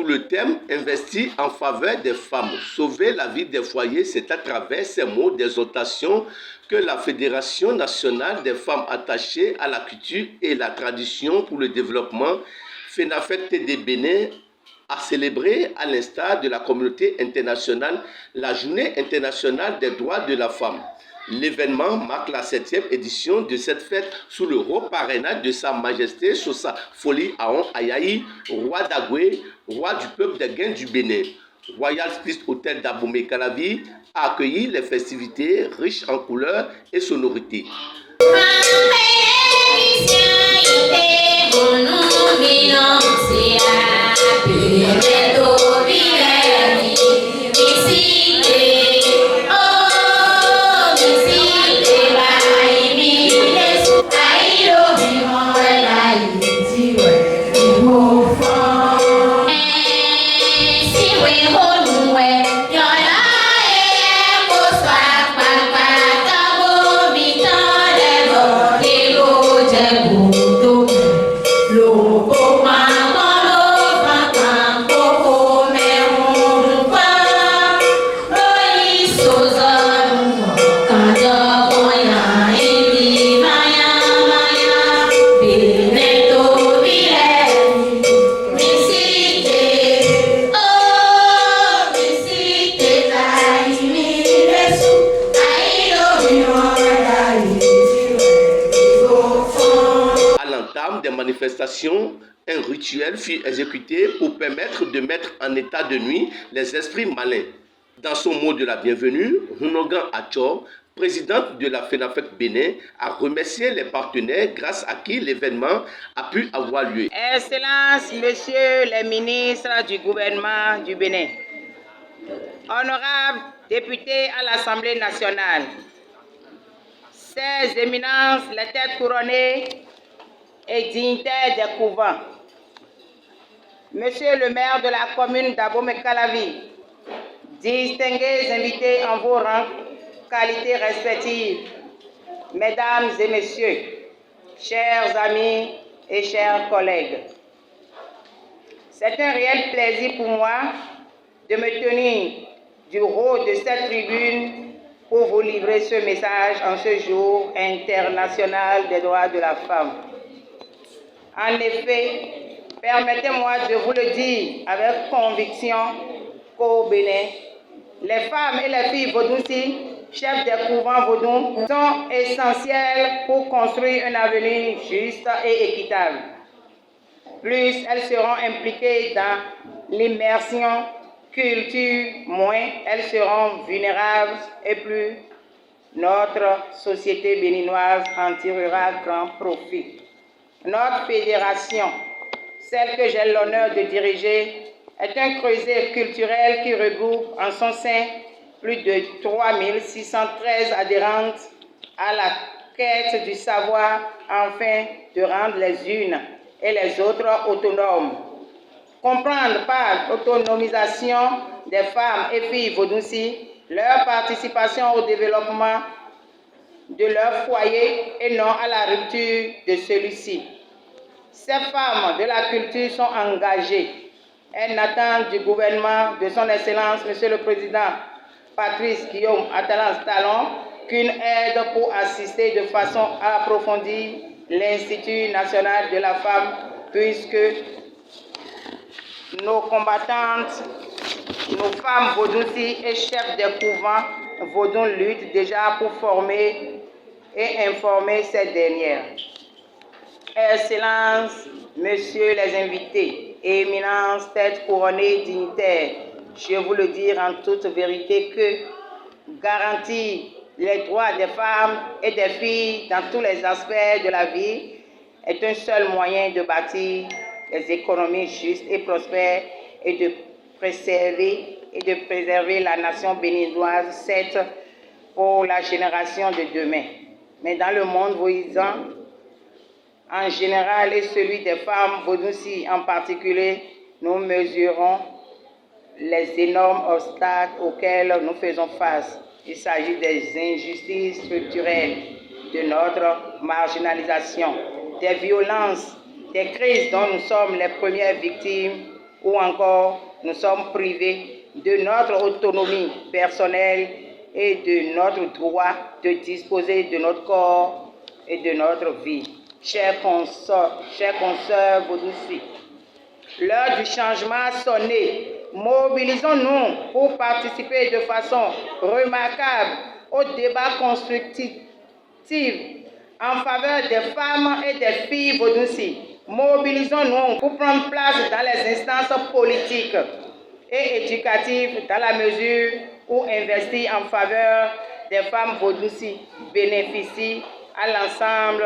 le thème « Investir en faveur des femmes, sauver la vie des foyers », c'est à travers ces mots d'exhortation que la Fédération nationale des femmes attachées à la culture et la tradition pour le développement, FENAFED-TD Bénin, a célébré, à l'instar de la communauté internationale, la Journée internationale des droits de la femme. L'événement marque la 7e édition de cette fête sous le haut parrainage de Sa Majesté Sosa Foli Ahon Ayayi, roi d'Agoué, roi du peuple des Gains du Bénin. Royal Christ Hotel d'Abomey Calavi a accueilli les festivités riches en couleurs et sonorités. Des manifestations, un rituel fut exécuté pour permettre de mettre en état de nuit les esprits malins. Dans son mot de la bienvenue, Hunogan Achor, présidente de la FENAFED Bénin, a remercié les partenaires grâce à qui l'événement a pu avoir lieu. Excellences, messieurs les ministres du gouvernement du Bénin, honorables députés à l'Assemblée nationale, ces éminences, les têtes couronnées et dignitaires des couvents, monsieur le maire de la commune d'Abomey Calavi, distingués invités en vos rangs, qualités respectives, mesdames et messieurs, chers amis et chers collègues. C'est un réel plaisir pour moi de me tenir du haut de cette tribune pour vous livrer ce message en ce jour international des droits de la femme. En effet, permettez-moi de vous le dire avec conviction qu'au Bénin, les femmes et les filles vaudouci, chefs des couvents vaudous, sont essentielles pour construire un avenir juste et équitable. Plus elles seront impliquées dans l'immersion culture, moins elles seront vulnérables et plus notre société béninoise en tirera grand profit. Notre fédération, celle que j'ai l'honneur de diriger, est un creuset culturel qui regroupe en son sein plus de 3613 adhérentes à la quête du savoir afin de rendre les unes et les autres autonomes. Comprendre par autonomisation des femmes et filles vaudouci leur participation au développement de leur foyer et non à la rupture de celui-ci. Ces femmes de la culture sont engagées. Elles n'attendent du gouvernement de son Excellence, Monsieur le Président Patrice Guillaume Atalans Talon, qu'une aide pour assister de façon approfondie l'Institut national de la femme, puisque nos combattantes, nos femmes vaudouci et chefs des couvents vaudou luttent déjà pour former et informer ces dernières. Excellences, messieurs les invités, éminences, têtes couronnées, dignitaires, je vous le dis en toute vérité que garantir les droits des femmes et des filles dans tous les aspects de la vie est un seul moyen de bâtir des économies justes et prospères et de préserver la nation béninoise, cette pour la génération de demain. Mais dans le monde voisin, en général, et celui des femmes vaudouci en particulier, nous mesurons les énormes obstacles auxquels nous faisons face. Il s'agit des injustices structurelles, de notre marginalisation, des violences, des crises dont nous sommes les premières victimes ou encore nous sommes privés de notre autonomie personnelle et de notre droit de disposer de notre corps et de notre vie. Chers consoeurs Vodouci, l'heure du changement a sonné. Mobilisons-nous pour participer de façon remarquable au débat constructif en faveur des femmes et des filles Vodouci. Mobilisons-nous pour prendre place dans les instances politiques et éducatives dans la mesure où investir en faveur des femmes Vodouci bénéficie à l'ensemble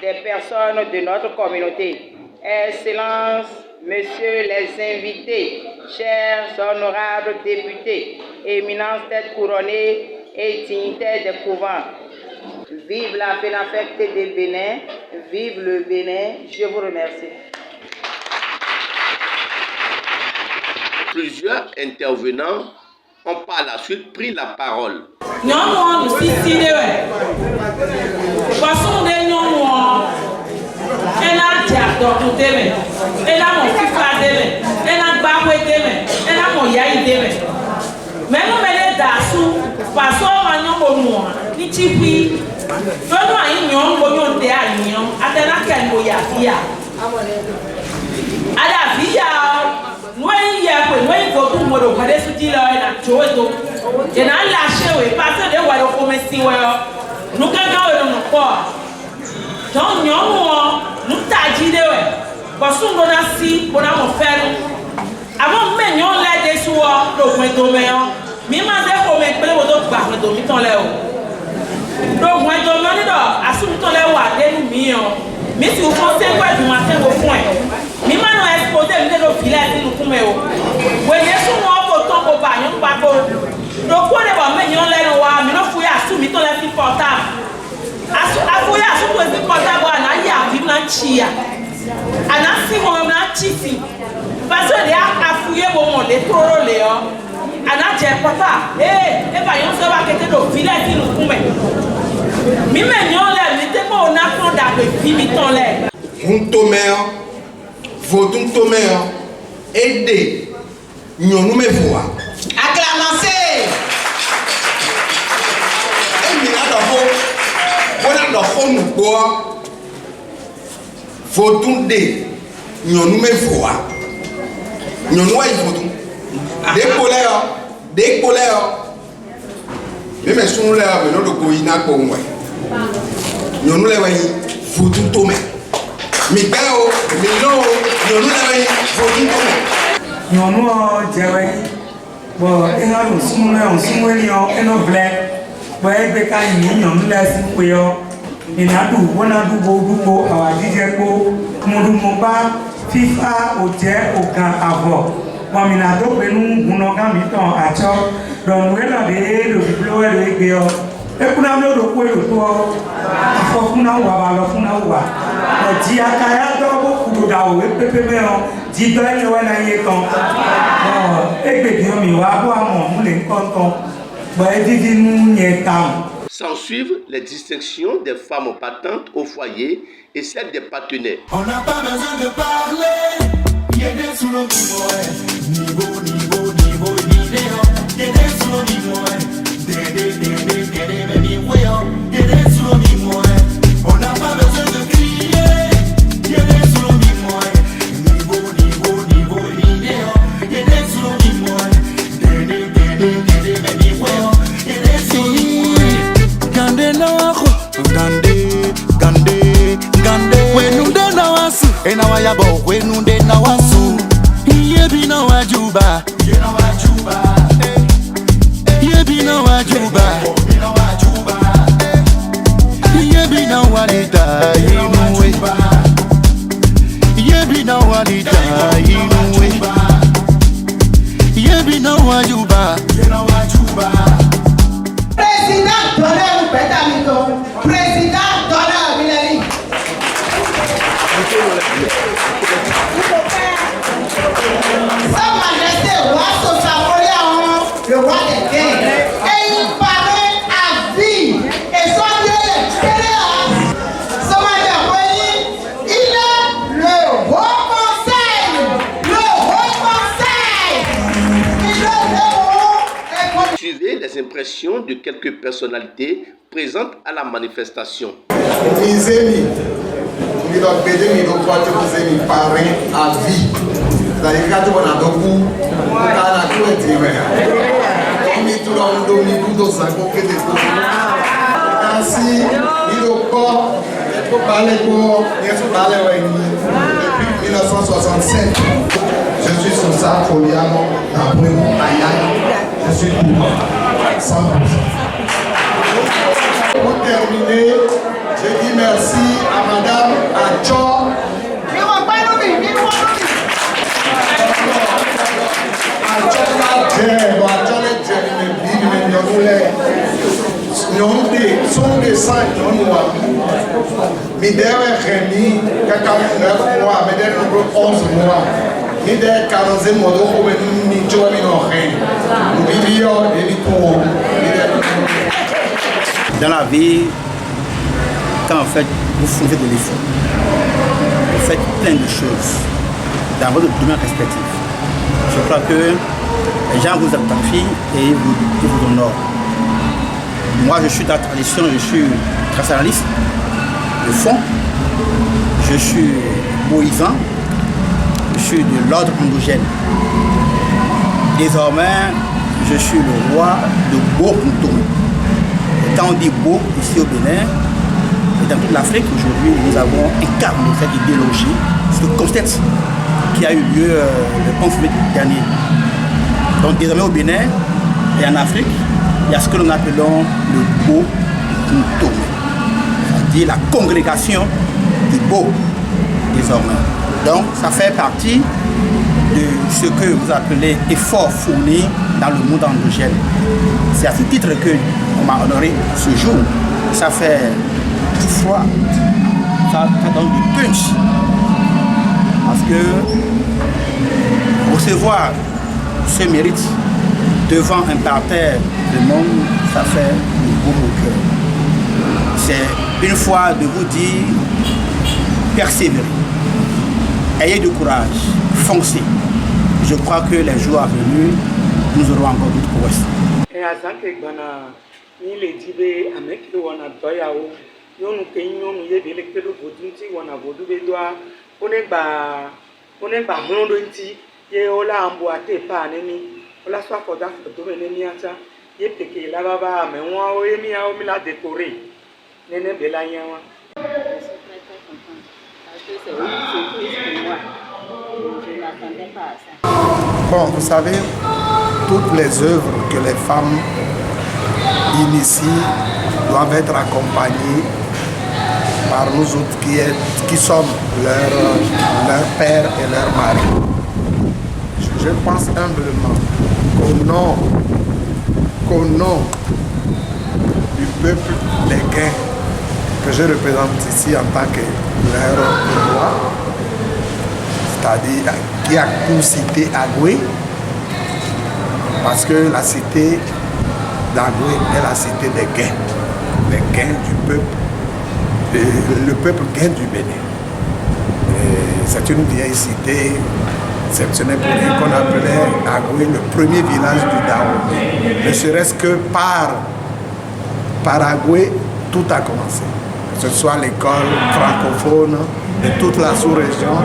des personnes de notre communauté. Excellences, Messieurs les invités, chers honorables députés, éminences têtes couronnées et dignitaires des couvents, vive la FENAFECT de Bénin, vive le Bénin, je vous remercie. Plusieurs intervenants ont par la suite pris la parole. Aider, nous me voix. Acclamez. S'ensuivent les distinctions des femmes battantes au foyer et celles des partenaires. On n'a pas besoin de parler. Yédé sous le niveau, yédé sous le niveau, yédé sous le niveau. On n'a pas besoin de crier. Yédé sous le niveau, yédé sous le niveau, yédé sous le niveau. Gande wenunde na wasu ena wayabo wenunde na wasu yebi na wajuba yebi na wajuba yebi na walita inwe yebi na walita inwe yebi na wajuba Président d'honneur Betamito, président d'honneur Bilali. Sa Majesté roi Sosamoria, le roi des Guins, et il paraît à vie. Et son Dieu l'extérieur, son Majesté, il est le haut conseil, le haut les impressions de quelques personnalités présentes à la manifestation. Misemi, mi do bede mi do kwate misemi parrain à vie. C'est-à-dire que tu as beaucoup, tu as tout été mi tout le monde mi tout ça que des ainsi il do corps pour parler pour depuis 1967. Je suis sur ça Foliamo après Ayana. Je suis pour 100%. Pour terminer, je dis merci à Madame Achor. Son de 5 mois. Midère Rémi, 49 mois, Midère 11 mois. Midère 45 mois, donc on est mis au dans la vie, quand en fait vous faites de l'effort, vous faites plein de choses dans votre domaine respectif. Je crois que les gens vous apprécient et ils vous honorent. Moi, je suis dans la tradition, je suis traditionnaliste de fond, je suis moïsan, je suis de l'ordre endogène. Désormais, je suis le roi de Bo-Ntoumé. Quand on dit Bo ici au Bénin, et dans toute l'Afrique aujourd'hui, nous avons incarné cette idéologie, ce concept qui a eu lieu le 11 mai dernier. Donc désormais au Bénin et en Afrique, il y a ce que nous appelons le Bo-Ntoumé, c'est-à-dire la congrégation du Bo désormais. Donc ça fait partie de ce que vous appelez effort fourni dans le monde endogène. C'est à ce titre que on m'a honoré ce jour. Ça fait du froid, ça donne du punch. Parce que recevoir ce mérite devant un parterre de monde, ça fait du beau au cœur. C'est une fois de vous dire, persévérez, ayez du courage, foncez. Je crois que les jours à venir, nous aurons encore d'autres prouesses. ni le di be ame ke wɔna dɔ yawo nyɔnu ke nyɔnu ye be le kpe ɖo vodu ŋuti wɔna vodu be doa wone gba hlɔ ɖo ŋuti ye wola ambo ate pa neni wola sɔ afɔ do afɔ do me ne miatsa ye peke la baba ame ŋuawo ye miawo mi la décoré nene be la nya wa. Bon, vous savez, toutes les œuvres que les femmes initient doivent être accompagnées par nous autres qui sommes leur père et leur mari. Je pense humblement qu'au nom du peuple des Gains que je représente ici en tant que leur roi, c'est-à-dire qui a pour cité Agoué, parce que la cité d'Agoué est la cité des Gains, les Gains du peuple, le peuple Gain du Bénin. C'est une vieille cité exceptionnelle pour lui qu'on appelait Agoué le premier village du Dahomey. Ne serait-ce que par Agoué, tout a commencé. Que ce soit l'école francophone de toute la sous-région,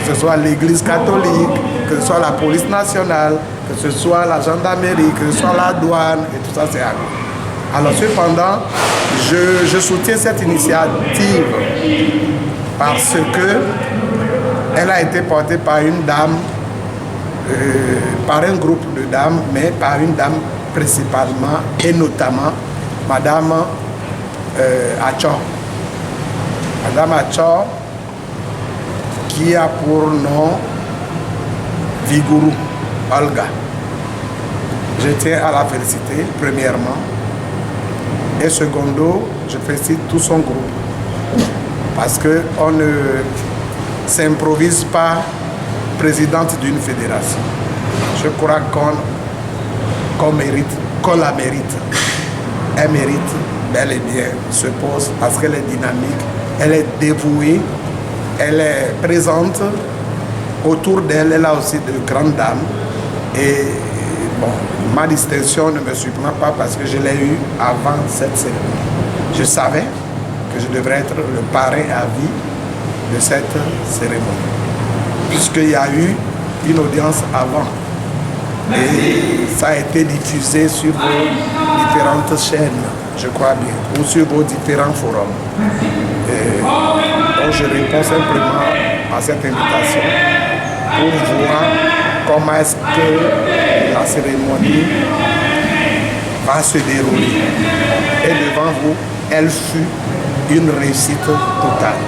que ce soit l'église catholique, que ce soit la police nationale, que ce soit la gendarmerie, que ce soit la douane, et tout ça c'est à nous. Alors cependant, je soutiens cette initiative parce que elle a été portée par une dame, par un groupe de dames, mais par une dame principalement et notamment Madame Achor. Madame Achor, qui a pour nom Viguru Olga. Je tiens à la féliciter, premièrement. Et secondo, je félicite tout son groupe. Parce qu'on ne s'improvise pas présidente d'une fédération. Je crois qu'on la mérite. Elle mérite bel et bien ce poste parce qu'elle est dynamique, elle est dévouée, elle est présente. Autour d'elle, elle a aussi de grandes dames. Et bon, Ma distinction ne me surprend pas parce que je l'ai eue avant cette cérémonie. Je savais que je devrais être le parrain à vie de cette cérémonie, puisqu'il y a eu une audience avant et ça a été diffusé sur vos différentes chaînes, je crois bien, ou sur vos différents forums. Donc je réponds simplement à cette invitation pour voir comment est-ce que la cérémonie va se dérouler. Et devant vous, elle fut une réussite totale.